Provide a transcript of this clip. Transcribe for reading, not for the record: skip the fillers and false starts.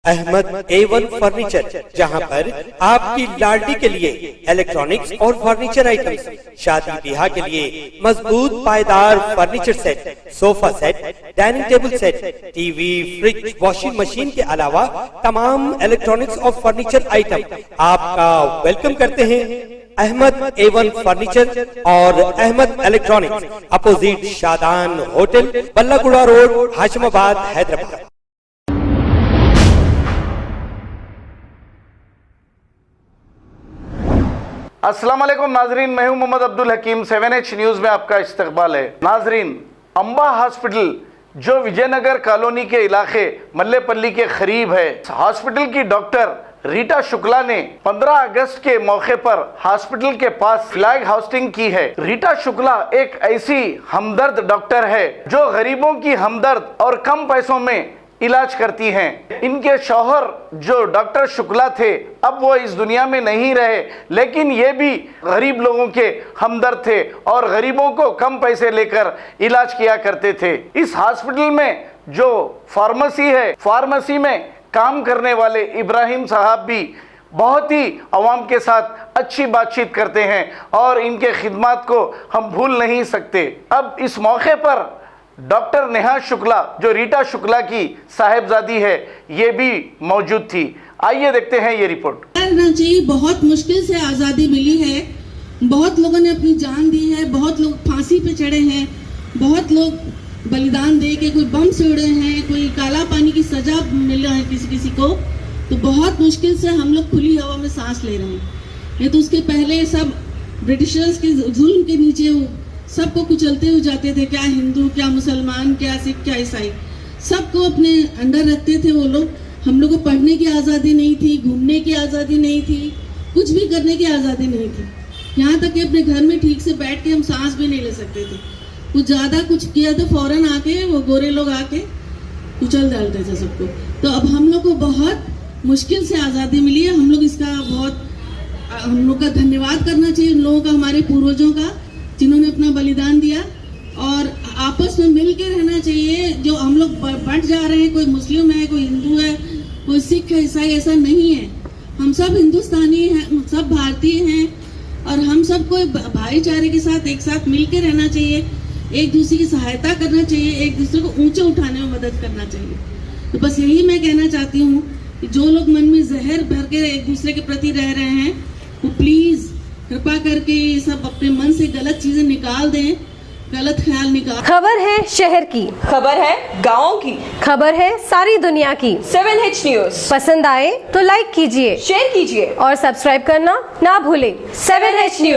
Ahmad A1 furniture, जहां पर आपकी लाडली के लिए इलेक्ट्रॉनिक्स और फर्नीचर आइटम्स, शादी ब्याह के लिए मजबूत पायदार furniture set, sofa set, dining table set, TV, fridge, washing machine के अलावा तमाम इलेक्ट्रॉनिक्स और फर्नीचर आइटम आपका वेलकम करते हैं। अहमद A1 फर्नीचर और Ahmed electronics, opposite Shadan hotel, Ballaguda road, Hashimabad, Hyderabad. अस्सलाम वालेकुम नाजरीन, मैं हूं मोहम्मद अब्दुल हकीम। 7H न्यूज़ में आपका इस्तकबाल है। नाजरीन, अंबा हॉस्पिटल जो विजयनगर कॉलोनी के इलाके मल्लेपल्ली के करीब है, हॉस्पिटल की डॉक्टर रीटा शुक्ला ने 15 अगस्त के मौके पर हॉस्पिटल के पास फ्लैग होस्टिंग की है। रीटा शुक्ला एक ऐसी हमदर्द डॉक्टर है जो गरीबों की हमदर्द और कम पैसों में इलाज करती हैं। इनके शौहर जो डॉक्टर शुक्ला थे, अब वो इस दुनिया में नहीं रहे, लेकिन ये भी गरीब लोगों के हमदर्द थे और गरीबों को कम पैसे लेकर इलाज किया करते थे। इस हॉस्पिटल में जो फार्मेसी है, फार्मेसी में काम करने वाले इब्राहिम साहब भी बहुत ही अवाम के साथ अच्छी बातचीत करते हैं और इनके खिदमत को हम भूल नहीं सकते। अब इस मौके पर डॉक्टर नेहा शुक्ला जो रीटा शुक्ला की साहिबजादी है, ये भी मौजूद थी। आइए देखते हैं ये रिपोर्ट। जी, बहुत मुश्किल से आज़ादी मिली है। बहुत लोगों ने अपनी जान दी है, बहुत लोग फांसी पे चढ़े हैं, बहुत लोग बलिदान दे के, कोई बम से उड़े हैं, कोई काला पानी की सजा मिला है किसी किसी को। तो बहुत मुश्किल से हम लोग खुली हवा में सांस ले रहे हैं। ये तो उसके पहले सब ब्रिटिशर्स के जुल्म के नीचे सबको कुचलते हुए जाते थे। क्या हिंदू, क्या मुसलमान, क्या सिख, क्या ईसाई, सबको अपने अंडर रखते थे वो लोग। हम लोग को पढ़ने की आज़ादी नहीं थी, घूमने की आज़ादी नहीं थी, कुछ भी करने की आज़ादी नहीं थी। यहाँ तक कि अपने घर में ठीक से बैठ के हम सांस भी नहीं ले सकते थे। कुछ ज़्यादा कुछ किया तो फौरन आके वो गोरे लोग आके कुचल डालते थे सबको। तो अब हम लोग को बहुत मुश्किल से आज़ादी मिली है। हम लोग इसका बहुत हम लोग का धन्यवाद करना चाहिए उन लोगों का, हमारे पूर्वजों का, जिन्होंने अपना बलिदान दिया। और आपस में मिल के रहना चाहिए। जो हम लोग बंट जा रहे हैं, कोई मुस्लिम है, कोई हिंदू है, कोई सिख है, ईसाई, ऐसा नहीं है। हम सब हिंदुस्तानी हैं, सब भारतीय हैं और हम सबको भाईचारे के साथ एक साथ मिल के रहना चाहिए। एक दूसरे की सहायता करना चाहिए, एक दूसरे को ऊंचे उठाने में मदद करना चाहिए। तो बस यही मैं कहना चाहती हूँ कि जो लोग मन में जहर भर के एक दूसरे के प्रति रह रहे हैं, वो प्लीज़ कृपा करके ये सब अपने मन से गलत चीजें निकाल दें, गलत ख्याल निकाल। खबर है शहर की, खबर है गाँव की, खबर है सारी दुनिया की। 7H न्यूज़ पसंद आए तो लाइक कीजिए, शेयर कीजिए और सब्सक्राइब करना ना भूलें। 7H news.